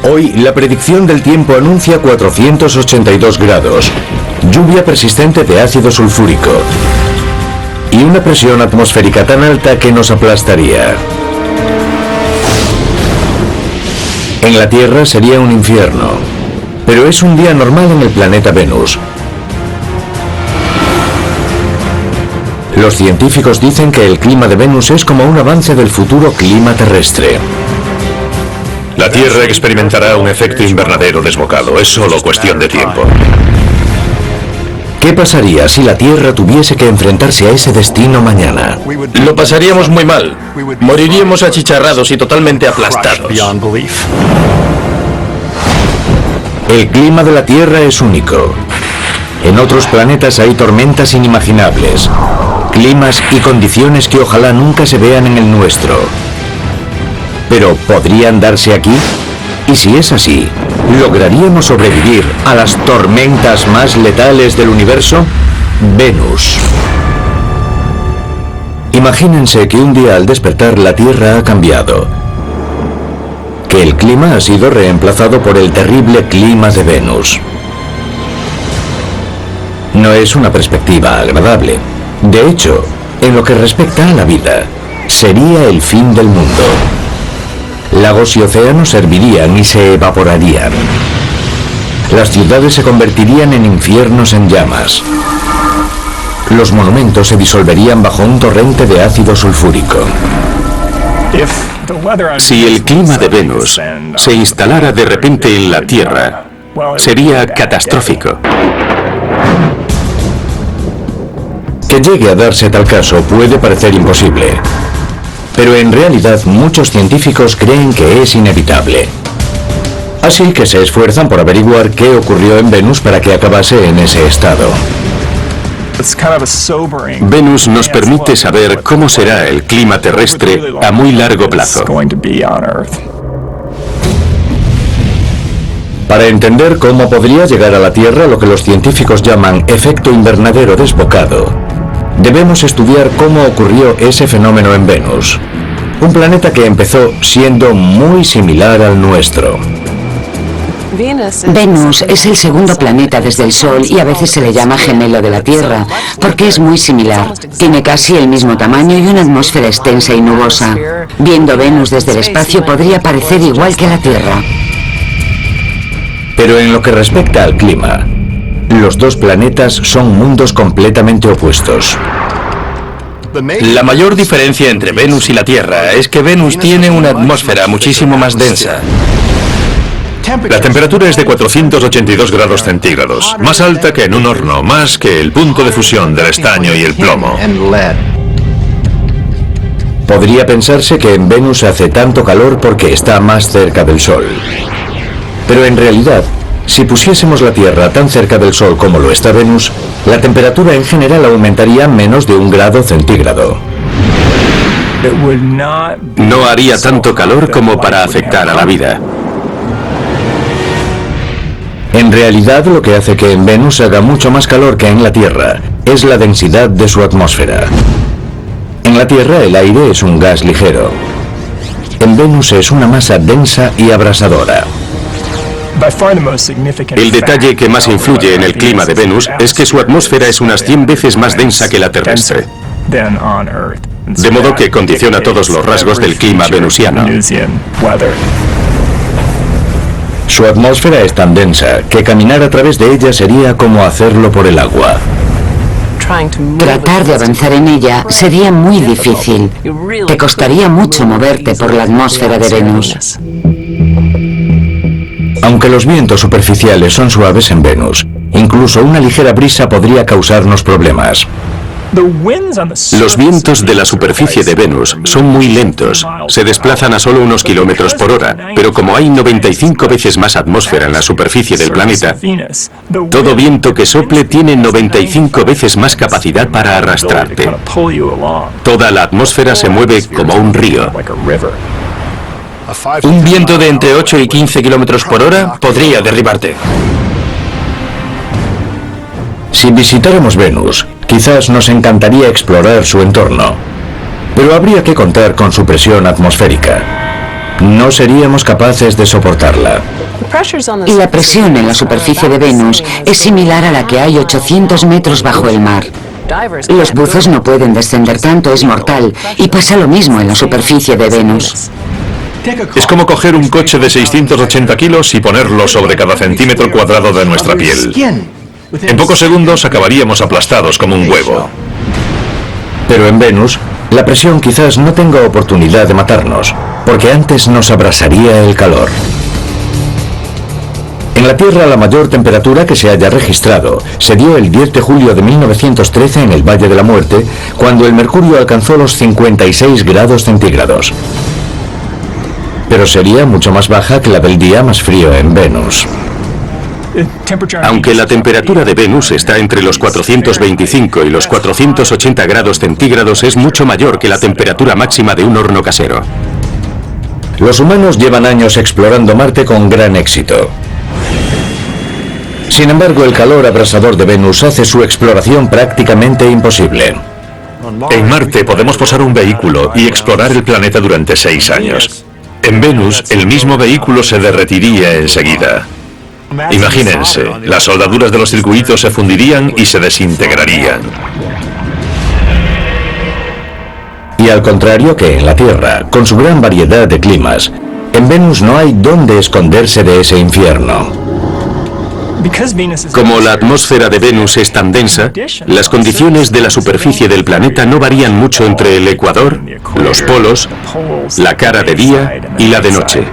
Hoy, la predicción del tiempo anuncia 482 grados, lluvia persistente de ácido sulfúrico y una presión atmosférica tan alta que nos aplastaría. En la Tierra sería un infierno, pero es un día normal en el planeta Venus. Los científicos dicen que el clima de Venus es como un avance del futuro clima terrestre. La Tierra experimentará un efecto invernadero desbocado, es solo cuestión de tiempo. ¿Qué pasaría si la Tierra tuviese que enfrentarse a ese destino mañana? Lo pasaríamos muy mal. Moriríamos achicharrados y totalmente aplastados. El clima de la Tierra es único. En otros planetas hay tormentas inimaginables, climas y condiciones que ojalá nunca se vean en el nuestro. ¿Pero podrían darse aquí? Y si es así, ¿lograríamos sobrevivir a las tormentas más letales del universo? Venus. Imagínense que un día al despertar la Tierra ha cambiado. Que el clima ha sido reemplazado por el terrible clima de Venus. No es una perspectiva agradable. De hecho, en lo que respecta a la vida, sería el fin del mundo. Lagos y océanos servirían y se evaporarían. Las ciudades se convertirían en infiernos en llamas. Los monumentos se disolverían bajo un torrente de ácido sulfúrico. Si el clima de Venus se instalara de repente en la Tierra, sería catastrófico. Que llegue a darse tal caso puede parecer imposible, pero en realidad muchos científicos creen que es inevitable. Así que se esfuerzan por averiguar qué ocurrió en Venus para que acabase en ese estado. Venus nos permite saber cómo será el clima terrestre a muy largo plazo. Para entender cómo podría llegar a la Tierra lo que los científicos llaman efecto invernadero desbocado, debemos estudiar cómo ocurrió ese fenómeno en Venus, un planeta que empezó siendo muy similar al nuestro. Venus es el segundo planeta desde el Sol y a veces se le llama gemelo de la Tierra, porque es muy similar. Tiene casi el mismo tamaño y una atmósfera extensa y nubosa. Viendo Venus desde el espacio podría parecer igual que la Tierra. Pero en lo que respecta al clima, los dos planetas son mundos completamente opuestos. La mayor diferencia entre Venus y la Tierra es que Venus tiene una atmósfera muchísimo más densa. La temperatura es de 482 grados centígrados, más alta que en un horno, más que el punto de fusión del estaño y el plomo. Podría pensarse que en Venus hace tanto calor porque está más cerca del Sol. Pero en realidad, si pusiésemos la Tierra tan cerca del Sol como lo está Venus, la temperatura en general aumentaría menos de 1 grado centígrado. No haría tanto calor como para afectar a la vida. En realidad, lo que hace que en Venus haga mucho más calor que en la Tierra es la densidad de su atmósfera. En la Tierra el aire es un gas ligero. En Venus es una masa densa y abrasadora. El detalle que más influye en el clima de Venus es que su atmósfera es unas 100 veces más densa que la terrestre. De modo que condiciona todos los rasgos del clima venusiano. Su atmósfera es tan densa que caminar a través de ella sería como hacerlo por el agua. Tratar de avanzar en ella sería muy difícil. Te costaría mucho moverte por la atmósfera de Venus. Aunque los vientos superficiales son suaves en Venus, incluso una ligera brisa podría causarnos problemas. Los vientos de la superficie de Venus son muy lentos, se desplazan a solo unos kilómetros por hora, pero como hay 95 veces más atmósfera en la superficie del planeta, todo viento que sople tiene 95 veces más capacidad para arrastrarte. Toda la atmósfera se mueve como un río. Un viento de entre 8 y 15 kilómetros por hora podría derribarte. Si visitáramos Venus, quizás nos encantaría explorar su entorno, pero habría que contar con su presión atmosférica. no seríamos capaces de soportarla. Y la presión en la superficie de Venus es similar a la que hay 800 metros bajo el mar. Los buzos no pueden descender tanto, es mortal, y pasa lo mismo en la superficie de Venus. Es como coger un coche de 680 kilos y ponerlo sobre cada centímetro cuadrado de nuestra piel. En pocos segundos acabaríamos aplastados como un huevo. Pero en Venus, la presión quizás no tenga oportunidad de matarnos, porque antes nos abrasaría el calor. En la Tierra, la mayor temperatura que se haya registrado se dio el 10 de julio de 1913 en el Valle de la Muerte, cuando el mercurio alcanzó los 56 grados centígrados. Pero sería mucho más baja que la del día más frío en Venus. Aunque la temperatura de Venus está entre los 425 y los 480 grados centígrados, es mucho mayor que la temperatura máxima de un horno casero. Los humanos llevan años explorando Marte con gran éxito. Sin embargo, el calor abrasador de Venus hace su exploración prácticamente imposible. En Marte podemos posar un vehículo y explorar el planeta durante 6 años. En Venus, el mismo vehículo se derretiría enseguida. Imagínense, las soldaduras de los circuitos se fundirían y se desintegrarían. Y al contrario que en la Tierra, con su gran variedad de climas, en Venus no hay dónde esconderse de ese infierno. Como la atmósfera de Venus es tan densa, las condiciones de la superficie del planeta no varían mucho entre el ecuador, los polos, la cara de día y la de noche.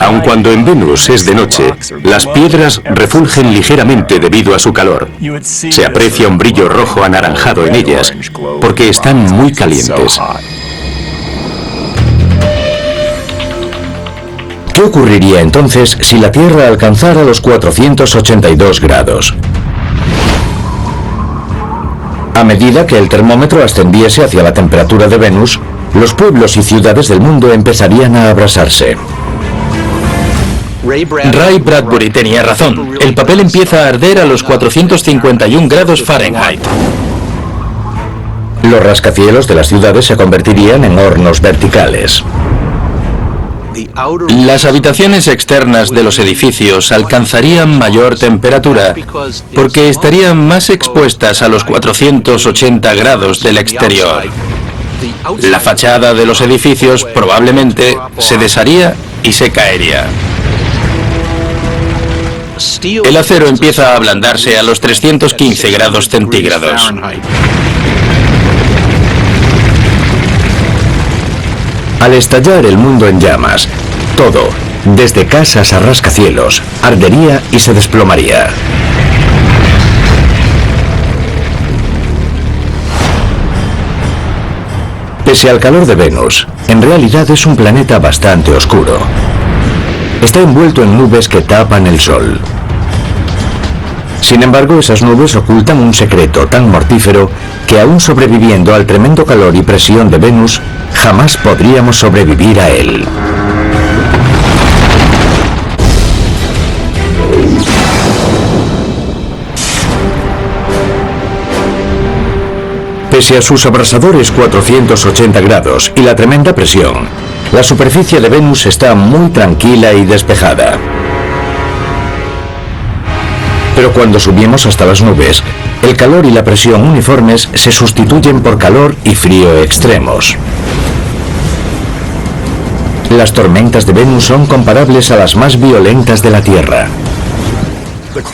Aun cuando en Venus es de noche, las piedras refulgen ligeramente debido a su calor. Se aprecia un brillo rojo anaranjado en ellas, porque están muy calientes. ¿Qué ocurriría entonces si la Tierra alcanzara los 482 grados? A medida que el termómetro ascendiese hacia la temperatura de Venus, los pueblos y ciudades del mundo empezarían a abrasarse. Ray Bradbury tenía razón. El papel empieza a arder a los 451 grados Fahrenheit. Los rascacielos de las ciudades se convertirían en hornos verticales. Las habitaciones externas de los edificios alcanzarían mayor temperatura porque estarían más expuestas a los 480 grados del exterior. La fachada de los edificios probablemente se desharía y se caería. El acero empieza a ablandarse a los 315 grados centígrados. Al estallar el mundo en llamas, todo, desde casas a rascacielos, ardería y se desplomaría. Pese al calor de Venus, en realidad es un planeta bastante oscuro. Está envuelto en nubes que tapan el sol. Sin embargo, esas nubes ocultan un secreto tan mortífero que aún sobreviviendo al tremendo calor y presión de Venus, jamás podríamos sobrevivir a él. Pese a sus abrasadores 480 grados y la tremenda presión, la superficie de Venus está muy tranquila y despejada. Pero cuando subimos hasta las nubes, el calor y la presión uniformes se sustituyen por calor y frío extremos. Las tormentas de Venus son comparables a las más violentas de la Tierra.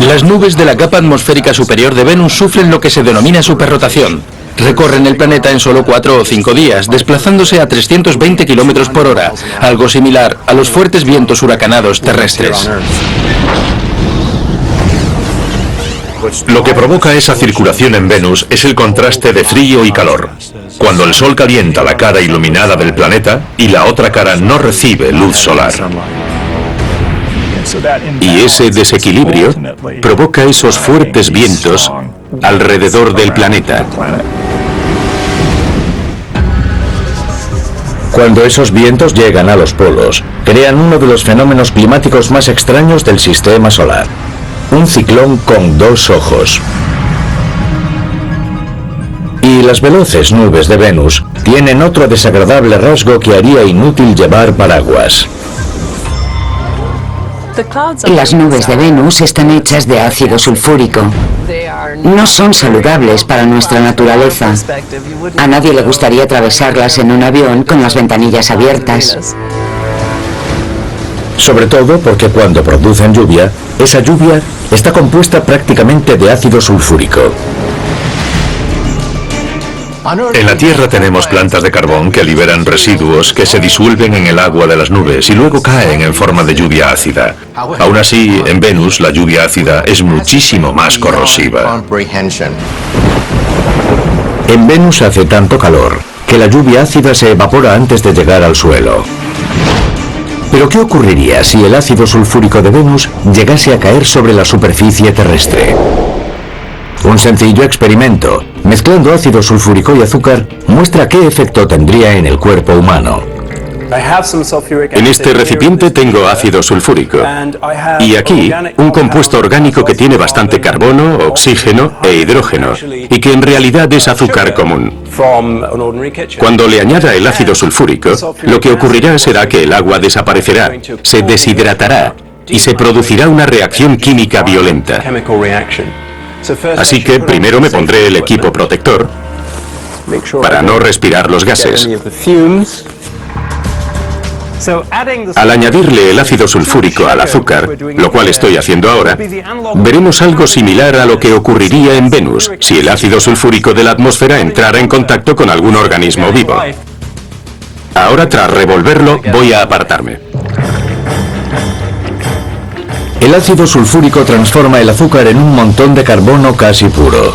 Las nubes de la capa atmosférica superior de Venus sufren lo que se denomina superrotación. Recorren el planeta en solo 4 o 5 días, desplazándose a 320 kilómetros por hora, algo similar a los fuertes vientos huracanados terrestres. Lo que provoca esa circulación en Venus es el contraste de frío y calor. Cuando el sol calienta la cara iluminada del planeta y la otra cara no recibe luz solar. Y ese desequilibrio provoca esos fuertes vientos alrededor del planeta. Cuando esos vientos llegan a los polos, crean uno de los fenómenos climáticos más extraños del sistema solar. Un ciclón con 2 ojos. Y las veloces nubes de Venus tienen otro desagradable rasgo que haría inútil llevar paraguas. Las nubes de Venus están hechas de ácido sulfúrico. No son saludables para nuestra naturaleza. A nadie le gustaría atravesarlas en un avión con las ventanillas abiertas. Sobre todo porque cuando producen lluvia, esa lluvia está compuesta prácticamente de ácido sulfúrico. En la Tierra tenemos plantas de carbón que liberan residuos que se disuelven en el agua de las nubes y luego caen en forma de lluvia ácida. Aún así, en Venus la lluvia ácida es muchísimo más corrosiva. En Venus hace tanto calor que la lluvia ácida se evapora antes de llegar al suelo. Pero ¿qué ocurriría si el ácido sulfúrico de Venus llegase a caer sobre la superficie terrestre? Un sencillo experimento, mezclando ácido sulfúrico y azúcar, muestra qué efecto tendría en el cuerpo humano. En este recipiente tengo ácido sulfúrico y aquí un compuesto orgánico que tiene bastante carbono, oxígeno e hidrógeno y que en realidad es azúcar común. Cuando le añada el ácido sulfúrico, lo que ocurrirá será que el agua desaparecerá, se deshidratará y se producirá una reacción química violenta. Así que primero me pondré el equipo protector para no respirar los gases. Al añadirle el ácido sulfúrico al azúcar, lo cual estoy haciendo ahora, veremos algo similar a lo que ocurriría en Venus si el ácido sulfúrico de la atmósfera entrara en contacto con algún organismo vivo. Ahora, tras revolverlo, voy a apartarme. El ácido sulfúrico transforma el azúcar en un montón de carbono casi puro.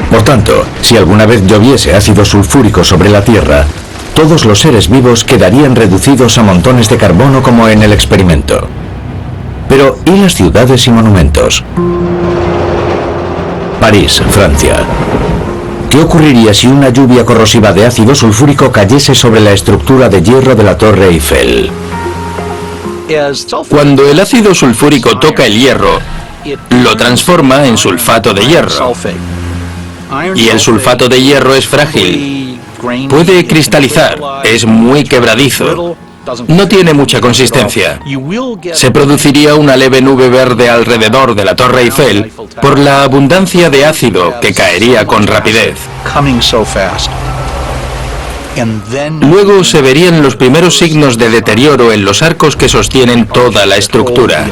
Por tanto, si alguna vez lloviese ácido sulfúrico sobre la Tierra, todos los seres vivos quedarían reducidos a montones de carbono como en el experimento. Pero, ¿y las ciudades y monumentos? París, Francia. ¿Qué ocurriría si una lluvia corrosiva de ácido sulfúrico cayese sobre la estructura de hierro de la Torre Eiffel? Cuando el ácido sulfúrico toca el hierro, lo transforma en sulfato de hierro. Y el sulfato de hierro es frágil. Puede cristalizar, es muy quebradizo. No tiene mucha consistencia. Se produciría una leve nube verde alrededor de la Torre Eiffel por la abundancia de ácido que caería con rapidez. Luego se verían los primeros signos de deterioro en los arcos que sostienen toda la estructura.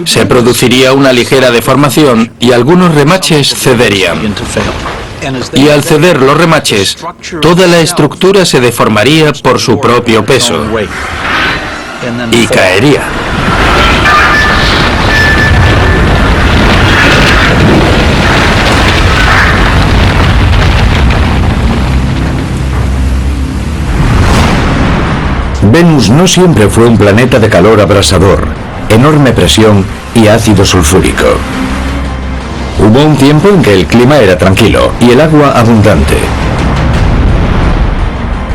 Se produciría una ligera deformación y algunos remaches cederían. Y al ceder los remaches, toda la estructura se deformaría por su propio peso y caería. Venus no siempre fue un planeta de calor abrasador, enorme presión y ácido sulfúrico. Hubo un tiempo en que el clima era tranquilo y el agua abundante.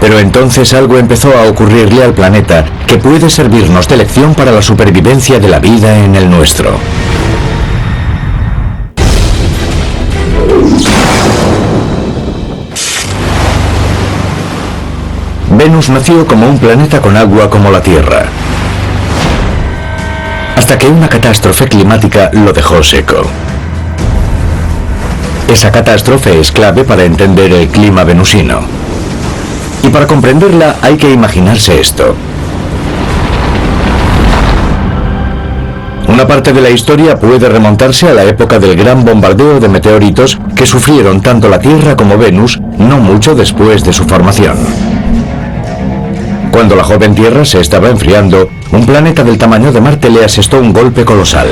Pero entonces algo empezó a ocurrirle al planeta que puede servirnos de lección para la supervivencia de la vida en el nuestro. Venus nació como un planeta con agua como la Tierra, hasta que una catástrofe climática lo dejó seco. Esa catástrofe es clave para entender el clima venusino. Y para comprenderla hay que imaginarse esto. Una parte de la historia puede remontarse a la época del gran bombardeo de meteoritos que sufrieron tanto la Tierra como Venus no mucho después de su formación. Cuando la joven Tierra se estaba enfriando, un planeta del tamaño de Marte le asestó un golpe colosal.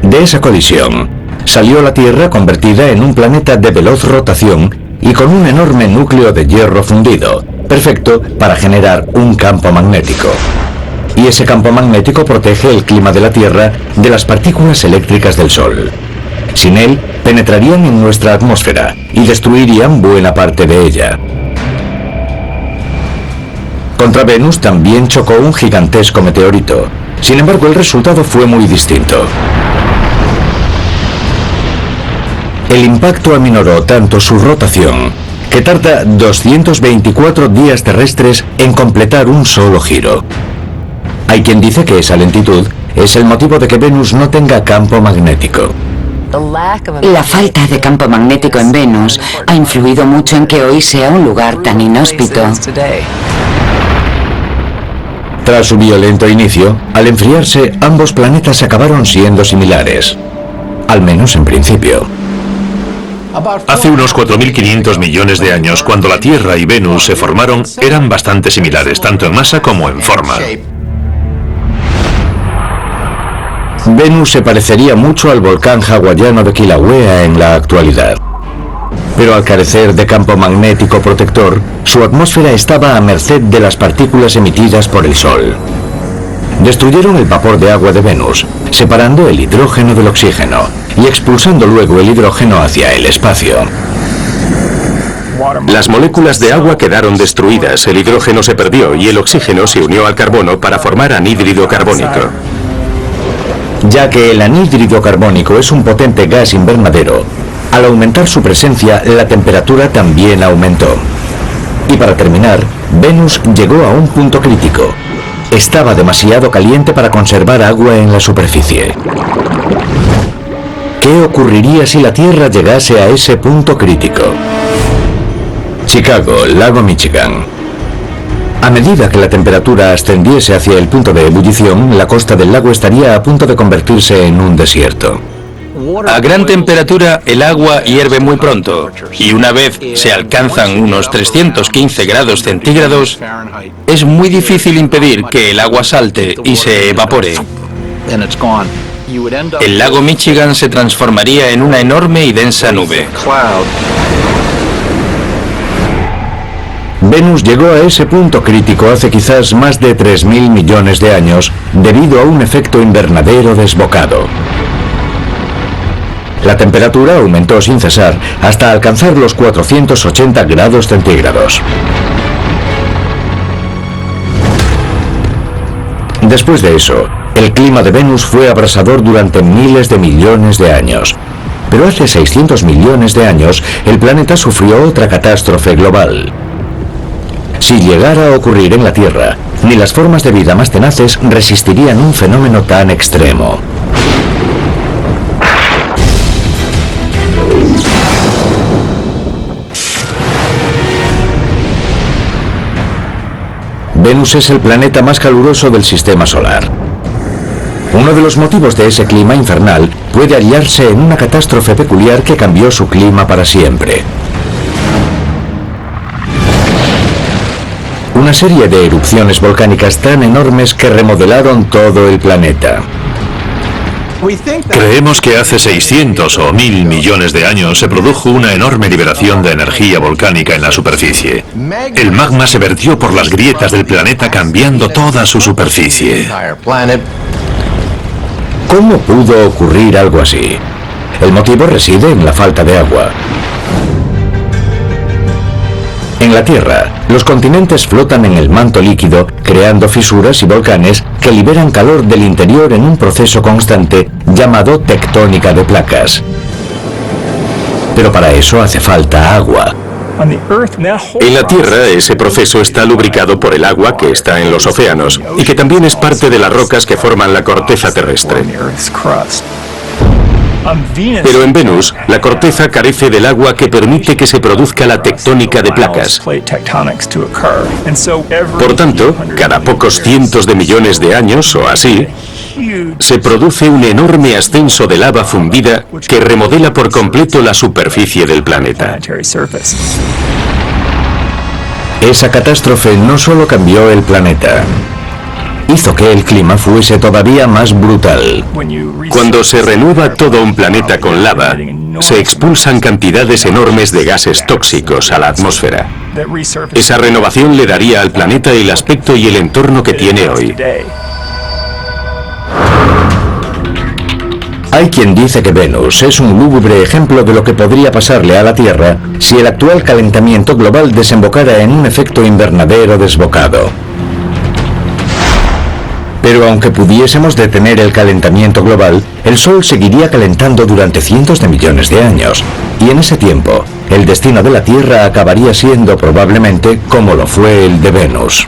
De esa colisión, salió la Tierra convertida en un planeta de veloz rotación y con un enorme núcleo de hierro fundido, perfecto para generar un campo magnético. Y ese campo magnético protege el clima de la Tierra de las partículas eléctricas del Sol. Sin él, penetrarían en nuestra atmósfera y destruirían buena parte de ella. Contra Venus también chocó un gigantesco meteorito. Sin embargo, el resultado fue muy distinto. El impacto aminoró tanto su rotación que tarda 224 días terrestres en completar un solo giro. Hay quien dice que esa lentitud es el motivo de que Venus no tenga campo magnético. La falta de campo magnético en Venus ha influido mucho en que hoy sea un lugar tan inhóspito. Tras su violento inicio, al enfriarse, ambos planetas acabaron siendo similares. Al menos en principio. Hace unos 4.500 millones de años, cuando la Tierra y Venus se formaron, eran bastante similares, tanto en masa como en forma. Venus se parecería mucho al volcán hawaiano de Kilauea en la actualidad. Pero al carecer de campo magnético protector, su atmósfera estaba a merced de las partículas emitidas por el Sol. Destruyeron el vapor de agua de Venus, separando el hidrógeno del oxígeno y expulsando luego el hidrógeno hacia el espacio. Las moléculas de agua quedaron destruidas, el hidrógeno se perdió y el oxígeno se unió al carbono para formar anhídrido carbónico. Ya que el anhídrido carbónico es un potente gas invernadero, al aumentar su presencia, la temperatura también aumentó. Y para terminar, Venus llegó a un punto crítico. Estaba demasiado caliente para conservar agua en la superficie. ¿Qué ocurriría si la Tierra llegase a ese punto crítico? Chicago, lago Michigan. A medida que la temperatura ascendiese hacia el punto de ebullición, la costa del lago estaría a punto de convertirse en un desierto. A gran temperatura el agua hierve muy pronto y una vez se alcanzan unos 315 grados centígrados, es muy difícil impedir que el agua salte y se evapore. El lago Michigan se transformaría en una enorme y densa nube. Venus llegó a ese punto crítico hace quizás más de 3.000 millones de años debido a un efecto invernadero desbocado. La temperatura aumentó sin cesar hasta alcanzar los 480 grados centígrados. Después de eso, el clima de Venus fue abrasador durante miles de millones de años. Pero hace 600 millones de años, el planeta sufrió otra catástrofe global. Si llegara a ocurrir en la Tierra, ni las formas de vida más tenaces resistirían un fenómeno tan extremo. Venus es el planeta más caluroso del sistema solar. Uno de los motivos de ese clima infernal puede hallarse en una catástrofe peculiar que cambió su clima para siempre. Una serie de erupciones volcánicas tan enormes que remodelaron todo el planeta. Creemos que hace 600 o 1000 millones de años se produjo una enorme liberación de energía volcánica en la superficie. El magma se vertió por las grietas del planeta cambiando toda su superficie. ¿Cómo pudo ocurrir algo así? El motivo reside en la falta de agua. En la Tierra, los continentes flotan en el manto líquido, creando fisuras y volcanes que liberan calor del interior en un proceso constante llamado tectónica de placas. Pero para eso hace falta agua. En la Tierra, ese proceso está lubricado por el agua que está en los océanos y que también es parte de las rocas que forman la corteza terrestre. Pero en Venus, la corteza carece del agua que permite que se produzca la tectónica de placas. Por tanto, cada pocos cientos de millones de años o así, se produce un enorme ascenso de lava fundida que remodela por completo la superficie del planeta. Esa catástrofe no solo cambió el planeta, hizo que el clima fuese todavía más brutal. Cuando se renueva todo un planeta con lava, se expulsan cantidades enormes de gases tóxicos a la atmósfera. Esa renovación le daría al planeta el aspecto y el entorno que tiene hoy. Hay quien dice que Venus es un lúgubre ejemplo de lo que podría pasarle a la Tierra si el actual calentamiento global desembocara en un efecto invernadero desbocado. Pero aunque pudiésemos detener el calentamiento global, el Sol seguiría calentando durante cientos de millones de años. Y en ese tiempo, el destino de la Tierra acabaría siendo probablemente como lo fue el de Venus.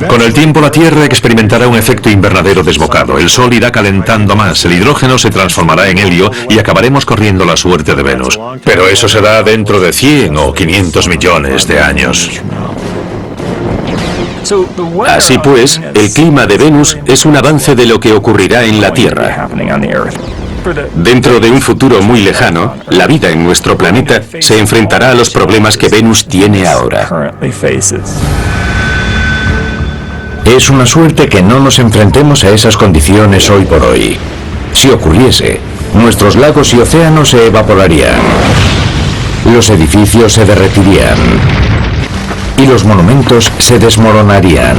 Con el tiempo la Tierra experimentará un efecto invernadero desbocado. El Sol irá calentando más, el hidrógeno se transformará en helio y acabaremos corriendo la suerte de Venus. Pero eso será dentro de 100 o 500 millones de años. Así pues, el clima de Venus es un avance de lo que ocurrirá en la Tierra. Dentro de un futuro muy lejano, la vida en nuestro planeta se enfrentará a los problemas que Venus tiene ahora. Es una suerte que no nos enfrentemos a esas condiciones hoy por hoy. Si ocurriese, nuestros lagos y océanos se evaporarían, los edificios se derretirían y los monumentos se desmoronarían.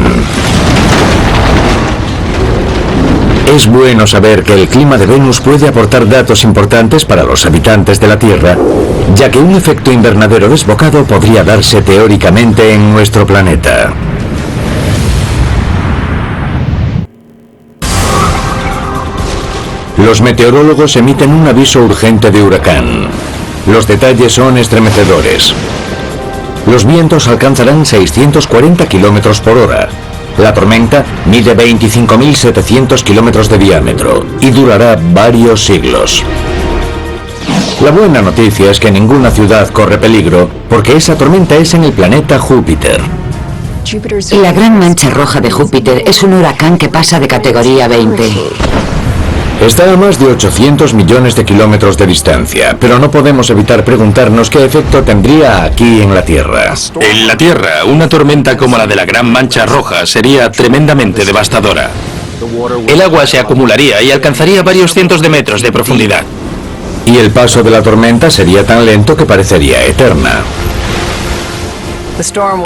Es bueno saber que el clima de Venus puede aportar datos importantes para los habitantes de la Tierra, ya que un efecto invernadero desbocado podría darse teóricamente en nuestro planeta. Los meteorólogos emiten un aviso urgente de huracán. Los detalles son estremecedores. Los vientos alcanzarán 640 kilómetros por hora. La tormenta mide 25.700 kilómetros de diámetro y durará varios siglos. La buena noticia es que ninguna ciudad corre peligro porque esa tormenta es en el planeta Júpiter. La Gran Mancha Roja de Júpiter es un huracán que pasa de categoría 20. Está a más de 800 millones de kilómetros de distancia, pero no podemos evitar preguntarnos qué efecto tendría aquí en la Tierra. En la Tierra, una tormenta como la de la Gran Mancha Roja sería tremendamente devastadora. El agua se acumularía y alcanzaría varios cientos de metros de profundidad. Y el paso de la tormenta sería tan lento que parecería eterna.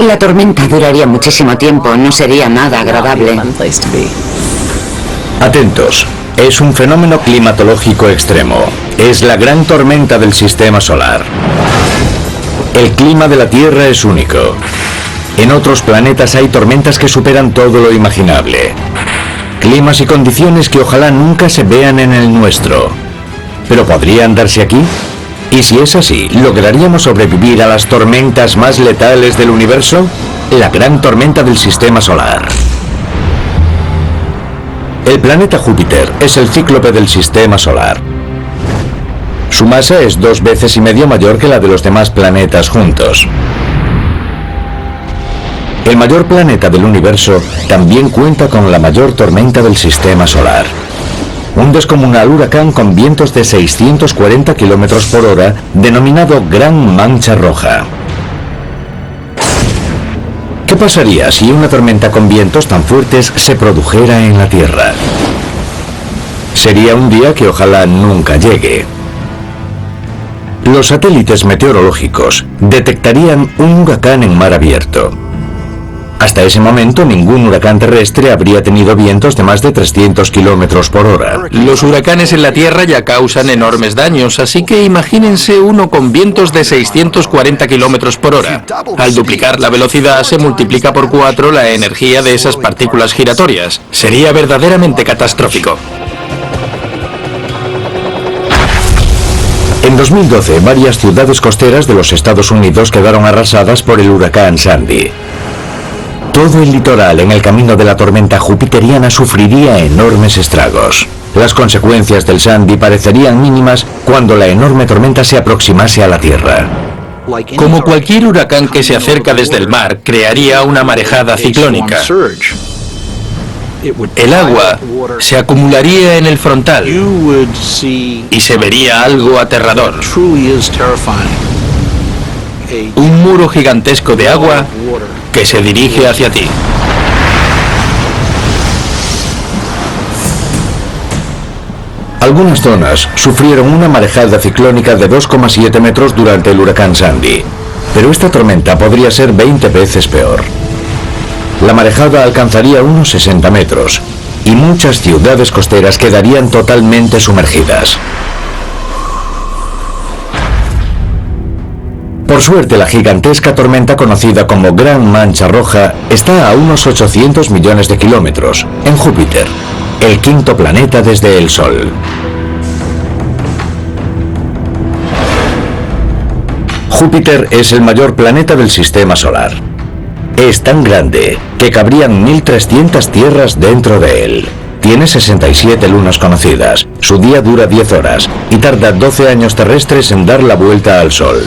La tormenta duraría muchísimo tiempo, no sería nada agradable. Atentos. Es un fenómeno climatológico extremo. Es la gran tormenta del sistema solar. El clima de la Tierra es único. En otros planetas hay tormentas que superan todo lo imaginable. Climas y condiciones que ojalá nunca se vean en el nuestro. ¿Pero podrían darse aquí? Y si es así, ¿lograríamos sobrevivir a las tormentas más letales del universo? La gran tormenta del sistema solar. El planeta Júpiter es el cíclope del sistema solar. Su masa es 2,5 veces mayor que la de los demás planetas juntos. El mayor planeta del universo también cuenta con la mayor tormenta del sistema solar. Un descomunal huracán con vientos de 640 kilómetros por hora, denominado Gran Mancha Roja. ¿Qué pasaría si una tormenta con vientos tan fuertes se produjera en la Tierra? Sería un día que ojalá nunca llegue. Los satélites meteorológicos detectarían un huracán en mar abierto. Hasta ese momento, ningún huracán terrestre habría tenido vientos de más de 300 kilómetros por hora. Los huracanes en la Tierra ya causan enormes daños, así que imagínense uno con vientos de 640 kilómetros por hora. Al duplicar la velocidad se multiplica por 4 la energía de esas partículas giratorias. Sería verdaderamente catastrófico. En 2012, varias ciudades costeras de los Estados Unidos quedaron arrasadas por el huracán Sandy. Todo el litoral en el camino de la tormenta jupiteriana sufriría enormes estragos. Las consecuencias del Sandy parecerían mínimas cuando la enorme tormenta se aproximase a la Tierra. Como cualquier huracán que se acerca desde el mar, crearía una marejada ciclónica. El agua se acumularía en el frontal y se vería algo aterrador. Un muro gigantesco de agua que se dirige hacia ti. Algunas zonas sufrieron una marejada ciclónica de 2,7 metros durante el huracán Sandy, pero esta tormenta podría ser 20 veces peor. La marejada alcanzaría unos 60 metros y muchas ciudades costeras quedarían totalmente sumergidas. Por suerte, la gigantesca tormenta conocida como Gran Mancha Roja está a unos 800 millones de kilómetros, en Júpiter, el quinto planeta desde el Sol. Júpiter es el mayor planeta del sistema solar. Es tan grande que cabrían 1.300 tierras dentro de él. Tiene 67 lunas conocidas, su día dura 10 horas y tarda 12 años terrestres en dar la vuelta al Sol.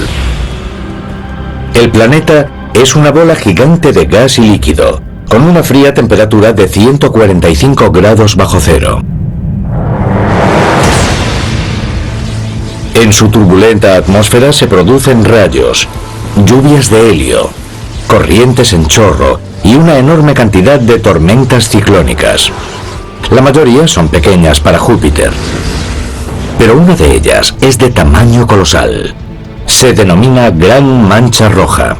El planeta es una bola gigante de gas y líquido, con una fría temperatura de 145 grados bajo cero. En su turbulenta atmósfera se producen rayos, lluvias de helio, corrientes en chorro y una enorme cantidad de tormentas ciclónicas. La mayoría son pequeñas para Júpiter, pero una de ellas es de tamaño colosal. Se denomina Gran Mancha Roja.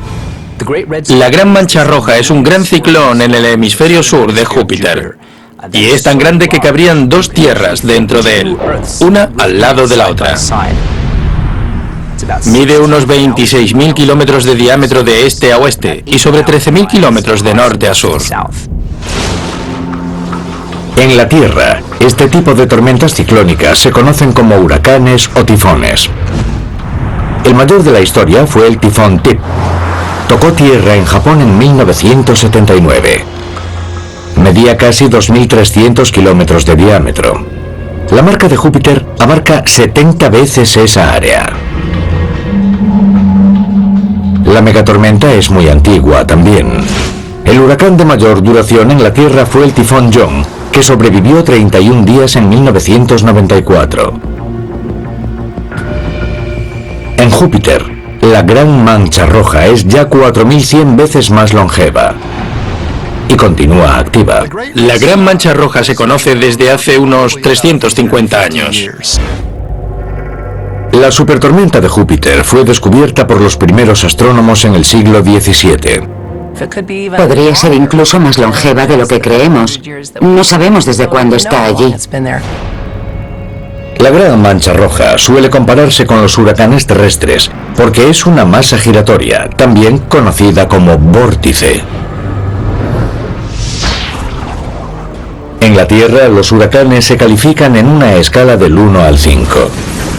La Gran Mancha Roja es un gran ciclón en el hemisferio sur de Júpiter. Y es tan grande que cabrían 2 tierras dentro de él, una al lado de la otra. Mide unos 26.000 kilómetros de diámetro de este a oeste y sobre 13.000 kilómetros de norte a sur. En la Tierra, este tipo de tormentas ciclónicas se conocen como huracanes o tifones. El mayor de la historia fue el tifón Tip. Tocó tierra en Japón en 1979. Medía casi 2.300 kilómetros de diámetro. La marca de Júpiter abarca 70 veces esa área. La megatormenta es muy antigua también. El huracán de mayor duración en la Tierra fue el tifón John, que sobrevivió 31 días en 1994. En Júpiter, la Gran Mancha Roja es ya 4.100 veces más longeva y continúa activa. La Gran Mancha Roja se conoce desde hace unos 350 años. La supertormenta de Júpiter fue descubierta por los primeros astrónomos en el siglo XVII. Podría ser incluso más longeva de lo que creemos. No sabemos desde cuándo está allí. La Gran Mancha Roja suele compararse con los huracanes terrestres porque es una masa giratoria, también conocida como vórtice. En la Tierra, los huracanes se califican en una escala del 1 al 5.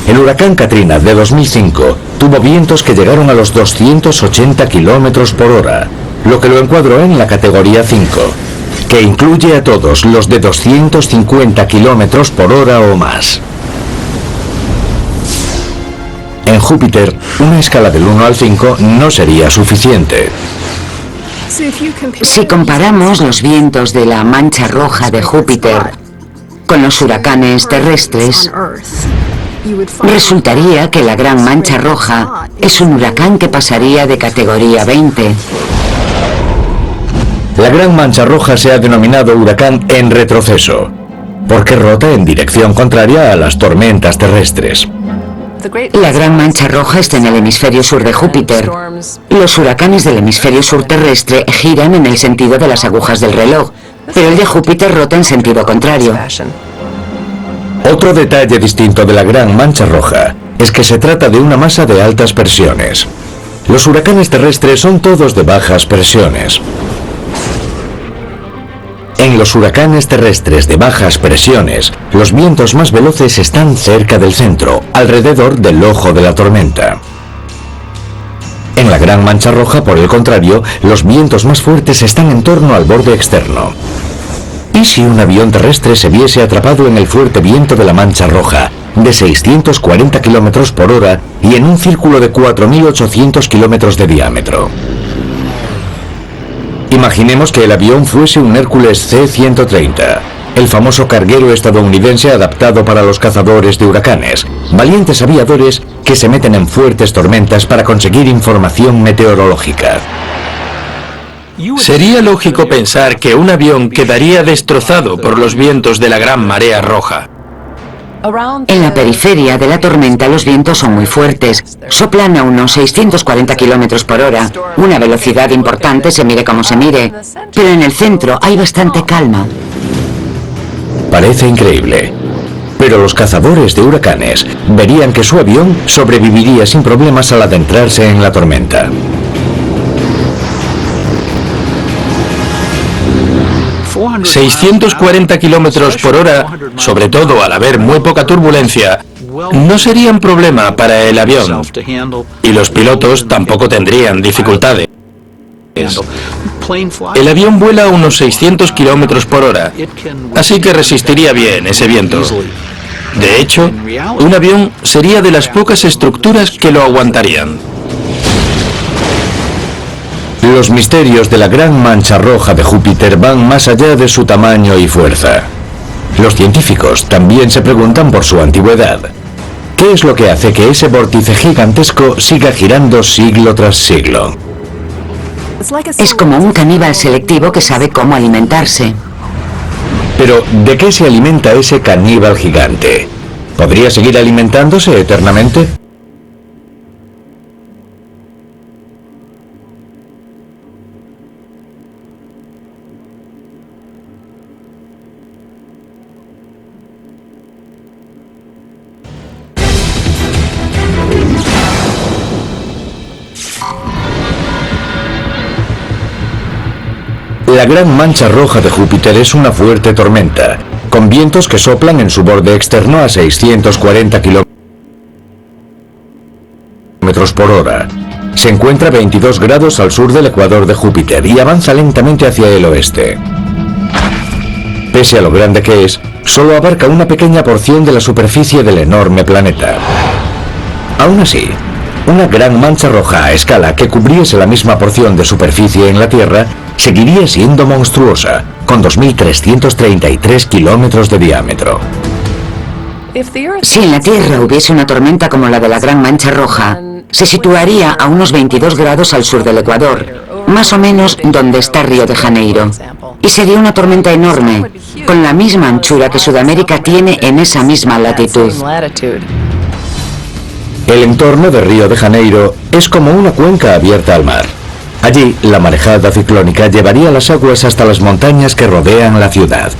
El huracán Katrina de 2005 tuvo vientos que llegaron a los 280 kilómetros por hora, lo que lo encuadró en la categoría 5, que incluye a todos los de 250 kilómetros por hora o más. En Júpiter, una escala del 1 al 5 no sería suficiente. Si comparamos los vientos de la Mancha Roja de Júpiter con los huracanes terrestres, resultaría que la Gran Mancha Roja es un huracán que pasaría de categoría 20. La Gran Mancha Roja se ha denominado huracán en retroceso, porque rota en dirección contraria a las tormentas terrestres. La Gran Mancha Roja está en el hemisferio sur de Júpiter. Los huracanes del hemisferio sur terrestre giran en el sentido de las agujas del reloj, pero el de Júpiter rota en sentido contrario. Otro detalle distinto de la Gran Mancha Roja es que se trata de una masa de altas presiones. Los huracanes terrestres son todos de bajas presiones. En los huracanes terrestres de bajas presiones, los vientos más veloces están cerca del centro, alrededor del ojo de la tormenta. En la Gran Mancha Roja, por el contrario, los vientos más fuertes están en torno al borde externo. ¿Y si un avión terrestre se viese atrapado en el fuerte viento de la Mancha Roja, de 640 kilómetros por hora y en un círculo de 4.800 kilómetros de diámetro? Imaginemos que el avión fuese un Hércules C-130, el famoso carguero estadounidense adaptado para los cazadores de huracanes, valientes aviadores que se meten en fuertes tormentas para conseguir información meteorológica. Sería lógico pensar que un avión quedaría destrozado por los vientos de la Gran Marea Roja. En la periferia de la tormenta los vientos son muy fuertes, soplan a unos 640 kilómetros por hora, una velocidad importante se mire como se mire, pero en el centro hay bastante calma. Parece increíble, Pero los cazadores de huracanes verían que su avión sobreviviría sin problemas al adentrarse en la tormenta. ...640 kilómetros por hora, sobre todo al haber muy poca turbulencia, no serían problema para el avión, y los pilotos tampoco tendrían dificultades. El avión vuela a unos 600 kilómetros por hora, así que resistiría bien ese viento. De hecho, un avión sería de las pocas estructuras que lo aguantarían. Los misterios de la gran mancha roja de Júpiter van más allá de su tamaño y fuerza. Los científicos también se preguntan por su antigüedad. ¿Qué es lo que hace que ese vórtice gigantesco siga girando siglo tras siglo? Es como un caníbal selectivo que sabe cómo alimentarse. Pero, ¿de qué se alimenta ese caníbal gigante? ¿Podría seguir alimentándose eternamente? La gran mancha roja de Júpiter es una fuerte tormenta, con vientos que soplan en su borde externo a 640 kilómetros por hora. Se encuentra a 22 grados al sur del ecuador de Júpiter y avanza lentamente hacia el oeste. Pese a lo grande que es, solo abarca una pequeña porción de la superficie del enorme planeta. Aún así, una gran mancha roja a escala que cubriese la misma porción de superficie en la Tierra seguiría siendo monstruosa, con 2.333 kilómetros de diámetro. Si en la Tierra hubiese una tormenta como la de la Gran Mancha Roja, se situaría a unos 22 grados al sur del Ecuador, más o menos donde está Río de Janeiro. Y sería una tormenta enorme, con la misma anchura que Sudamérica tiene en esa misma latitud. El entorno de Río de Janeiro es como una cuenca abierta al mar. Allí, la marejada ciclónica llevaría las aguas hasta las montañas que rodean la ciudad.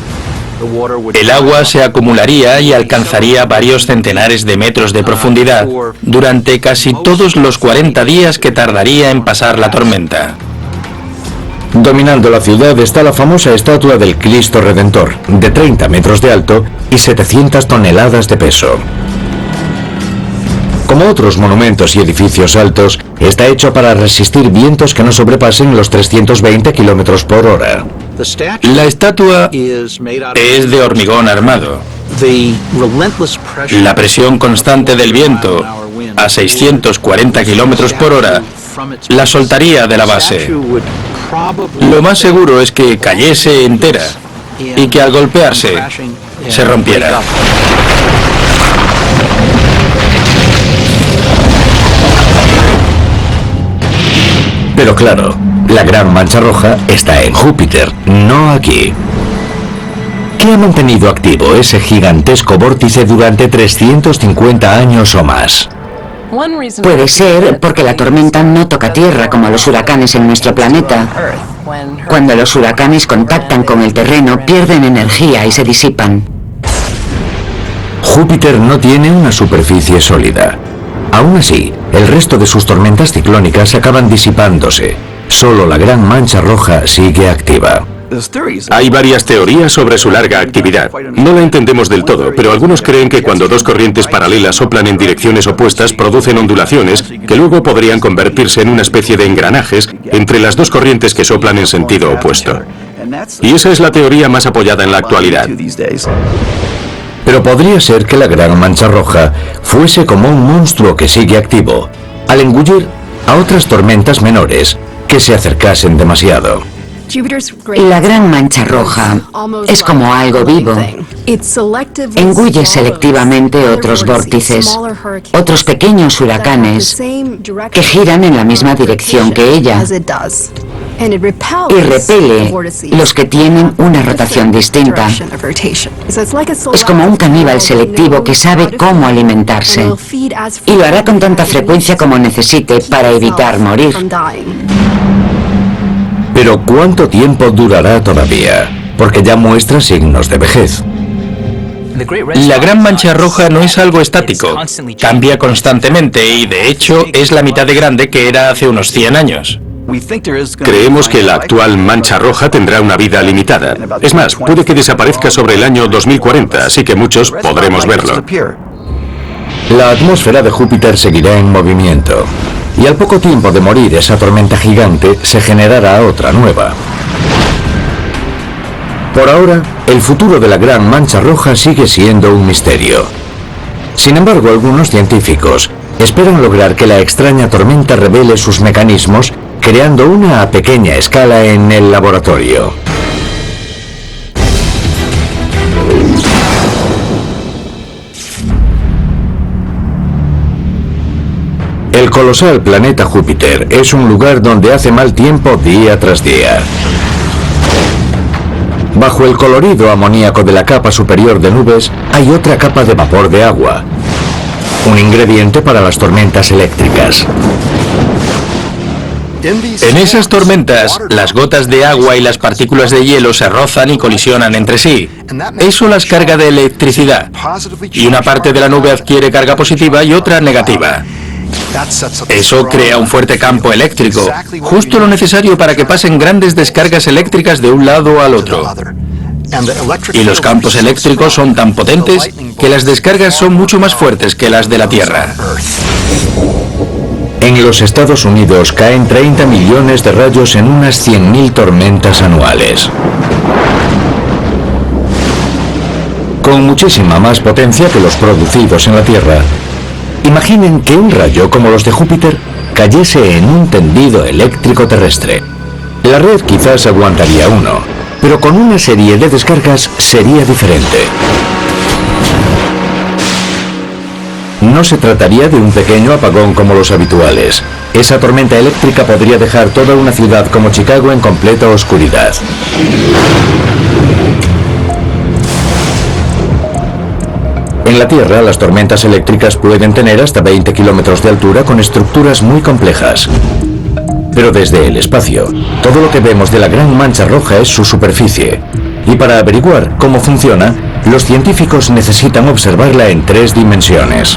El agua se acumularía y alcanzaría varios centenares de metros de profundidad durante casi todos los 40 días que tardaría en pasar la tormenta. Dominando la ciudad está la famosa estatua del Cristo Redentor, de 30 metros de alto y 700 toneladas de peso. Como otros monumentos y edificios altos, está hecho para resistir vientos que no sobrepasen los 320 kilómetros por hora. La estatua es de hormigón armado. La presión constante del viento, a 640 kilómetros por hora, la soltaría de la base. Lo más seguro es que cayese entera y que al golpearse se rompiera. Pero claro, la gran mancha roja está en Júpiter, no aquí. ¿Qué ha mantenido activo ese gigantesco vórtice durante 350 años o más? Puede ser porque la tormenta no toca tierra como los huracanes en nuestro planeta. Cuando los huracanes contactan con el terreno, pierden energía y se disipan. Júpiter no tiene una superficie sólida. Aún así, el resto de sus tormentas ciclónicas acaban disipándose. Solo la gran mancha roja sigue activa. Hay varias teorías sobre su larga actividad. No la entendemos del todo, pero algunos creen que cuando dos corrientes paralelas soplan en direcciones opuestas producen ondulaciones que luego podrían convertirse en una especie de engranajes entre las dos corrientes que soplan en sentido opuesto. Y esa es la teoría más apoyada en la actualidad. Pero podría ser que la gran mancha roja fuese como un monstruo que sigue activo, al engullir a otras tormentas menores que se acercasen demasiado. La gran mancha roja es como algo vivo. Engulle selectivamente otros vórtices, otros pequeños huracanes que giran en la misma dirección que ella, y repele los que tienen una rotación distinta. Es como un caníbal selectivo que sabe cómo alimentarse, y lo hará con tanta frecuencia como necesite para evitar morir. Pero ¿cuánto tiempo durará todavía? Porque ya muestra signos de vejez. La Gran Mancha Roja no es algo estático, cambia constantemente y de hecho es la mitad de grande que era hace unos 100 años. Creemos que la actual mancha roja tendrá una vida limitada. Es más, puede que desaparezca sobre el año 2040, así que muchos podremos verlo. La atmósfera de Júpiter seguirá en movimiento, y al poco tiempo de morir esa tormenta gigante, se generará otra nueva. Por ahora, el futuro de la Gran Mancha Roja sigue siendo un misterio. Sin embargo, algunos científicos esperan lograr que la extraña tormenta revele sus mecanismos, creando una a pequeña escala en el laboratorio. El colosal planeta Júpiter es un lugar donde hace mal tiempo día tras día. Bajo el colorido amoníaco de la capa superior de nubes hay otra capa de vapor de agua, un ingrediente para las tormentas eléctricas. En esas tormentas, las gotas de agua y las partículas de hielo se rozan y colisionan entre sí. Eso las carga de electricidad. Y una parte de la nube adquiere carga positiva y otra negativa. Eso crea un fuerte campo eléctrico, justo lo necesario para que pasen grandes descargas eléctricas de un lado al otro. Y los campos eléctricos son tan potentes que las descargas son mucho más fuertes que las de la Tierra. En los Estados Unidos caen 30 millones de rayos en unas 100.000 tormentas anuales. Con muchísima más potencia que los producidos en la Tierra. Imaginen que un rayo como los de Júpiter cayese en un tendido eléctrico terrestre. La red quizás aguantaría uno, pero con una serie de descargas sería diferente. No se trataría de un pequeño apagón como los habituales. Esa tormenta eléctrica podría dejar toda una ciudad como Chicago en completa oscuridad. En la Tierra, las tormentas eléctricas pueden tener hasta 20 kilómetros de altura con estructuras muy complejas. Pero desde el espacio, todo lo que vemos de la Gran Mancha Roja es su superficie. Y para averiguar cómo funciona, los científicos necesitan observarla en 3 dimensiones.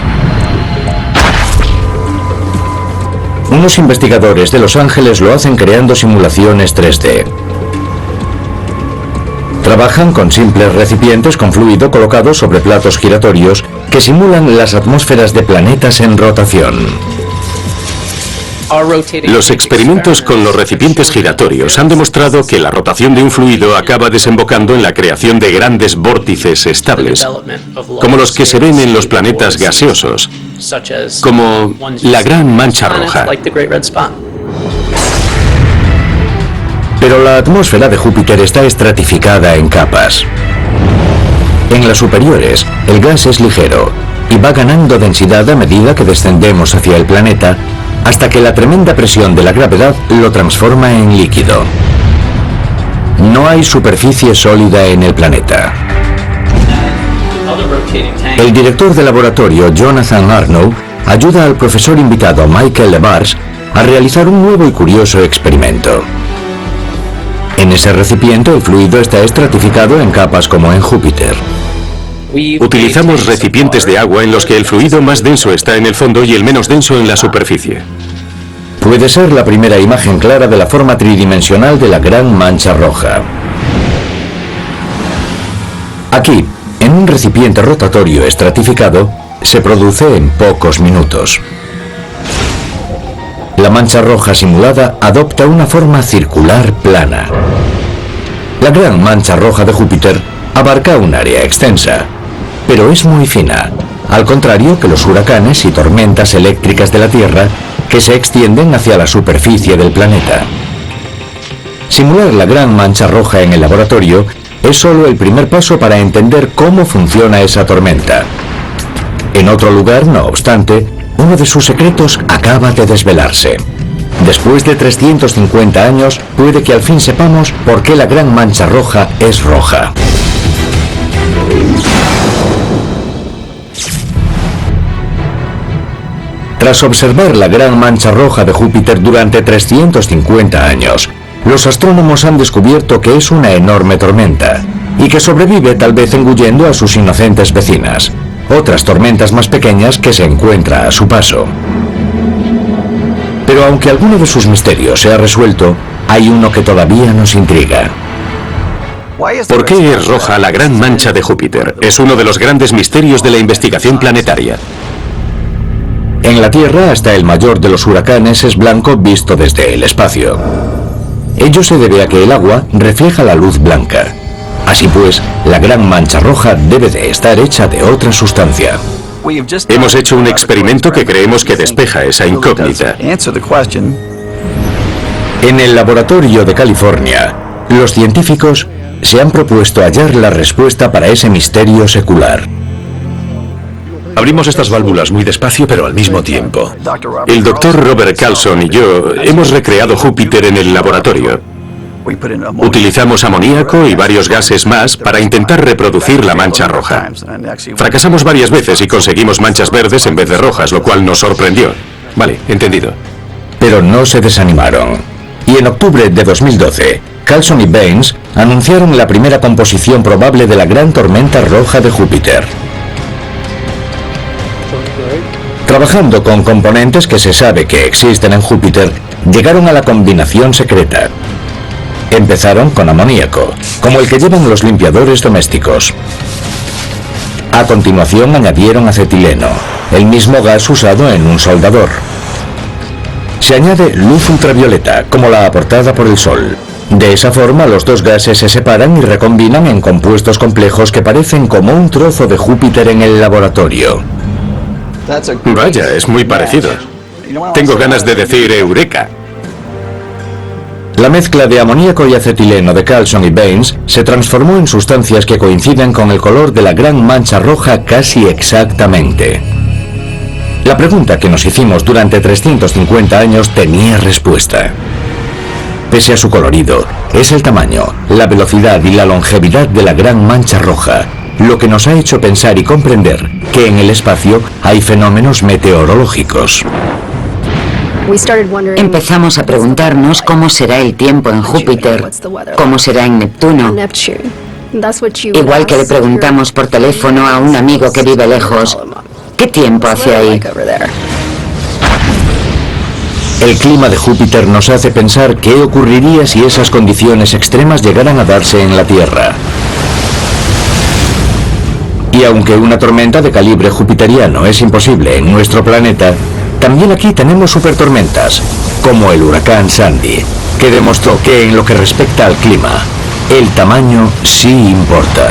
Unos investigadores de Los Ángeles lo hacen creando simulaciones 3D. Trabajan con simples recipientes con fluido colocados sobre platos giratorios que simulan las atmósferas de planetas en rotación. Los experimentos con los recipientes giratorios han demostrado que la rotación de un fluido acaba desembocando en la creación de grandes vórtices estables, como los que se ven en los planetas gaseosos, como la Gran Mancha Roja. Pero la atmósfera de Júpiter está estratificada en capas. En las superiores, el gas es ligero y va ganando densidad a medida que descendemos hacia el planeta, hasta que la tremenda presión de la gravedad lo transforma en líquido. No hay superficie sólida en el planeta. El director de laboratorio, Jonathan Arnold, ayuda al profesor invitado Michael LeVars a realizar un nuevo y curioso experimento. En ese recipiente el fluido está estratificado en capas como en Júpiter. Utilizamos recipientes de agua en los que el fluido más denso está en el fondo y el menos denso en la superficie. Puede ser la primera imagen clara de la forma tridimensional de la Gran Mancha Roja. Aquí, en un recipiente rotatorio estratificado, se produce en pocos minutos. La mancha roja simulada adopta una forma circular plana. La Gran Mancha Roja de Júpiter abarca un área extensa, pero es muy fina, al contrario que los huracanes y tormentas eléctricas de la Tierra, que se extienden hacia la superficie del planeta. Simular la Gran Mancha Roja en el laboratorio es solo el primer paso para entender cómo funciona esa tormenta. En otro lugar, no obstante, uno de sus secretos acaba de desvelarse. Después de 350 años, puede que al fin sepamos por qué la Gran Mancha Roja es roja. Tras observar la Gran Mancha Roja de Júpiter durante 350 años, los astrónomos han descubierto que es una enorme tormenta, y que sobrevive tal vez engullendo a sus inocentes vecinas, otras tormentas más pequeñas que se encuentra a su paso. Pero aunque alguno de sus misterios se ha resuelto, hay uno que todavía nos intriga. ¿Por qué es roja la gran mancha de Júpiter? Es uno de los grandes misterios de la investigación planetaria. En la Tierra, hasta el mayor de los huracanes es blanco visto desde el espacio. Ello se debe a que el agua refleja la luz blanca. Así pues, la gran mancha roja debe de estar hecha de otra sustancia. Hemos hecho un experimento que creemos que despeja esa incógnita. En el laboratorio de California, los científicos se han propuesto hallar la respuesta para ese misterio secular. Abrimos estas válvulas muy despacio, pero al mismo tiempo. El doctor Robert Carlson y yo hemos recreado Júpiter en el laboratorio. Utilizamos amoníaco y varios gases más para intentar reproducir la mancha roja. Fracasamos varias veces y conseguimos manchas verdes en vez de rojas, lo cual nos sorprendió. Vale, entendido. Pero no se desanimaron. Y en octubre de 2012, Carlson y Baines anunciaron la primera composición probable de la gran tormenta roja de Júpiter. Trabajando con componentes que se sabe que existen en Júpiter, llegaron a la combinación secreta. Empezaron con amoníaco, como el que llevan los limpiadores domésticos. A continuación añadieron acetileno, el mismo gas usado en un soldador. Se añade luz ultravioleta, como la aportada por el sol. De esa forma, los dos gases se separan y recombinan en compuestos complejos que parecen como un trozo de Júpiter en el laboratorio. Vaya, es muy parecido. Tengo ganas de decir eureka. La mezcla de amoníaco y acetileno de Carlson y Baines se transformó en sustancias que coinciden con el color de la gran mancha roja casi exactamente. La pregunta que nos hicimos durante 350 años tenía respuesta. Pese a su colorido, es el tamaño, la velocidad y la longevidad de la gran mancha roja lo que nos ha hecho pensar y comprender que en el espacio hay fenómenos meteorológicos. Empezamos a preguntarnos cómo será el tiempo en Júpiter, cómo será en Neptuno. Igual que le preguntamos por teléfono a un amigo que vive lejos, ¿qué tiempo hace ahí? El clima de Júpiter nos hace pensar qué ocurriría si esas condiciones extremas llegaran a darse en la Tierra. Y aunque una tormenta de calibre jupiteriano es imposible en nuestro planeta, también aquí tenemos supertormentas, como el huracán Sandy, que demostró que en lo que respecta al clima, el tamaño sí importa.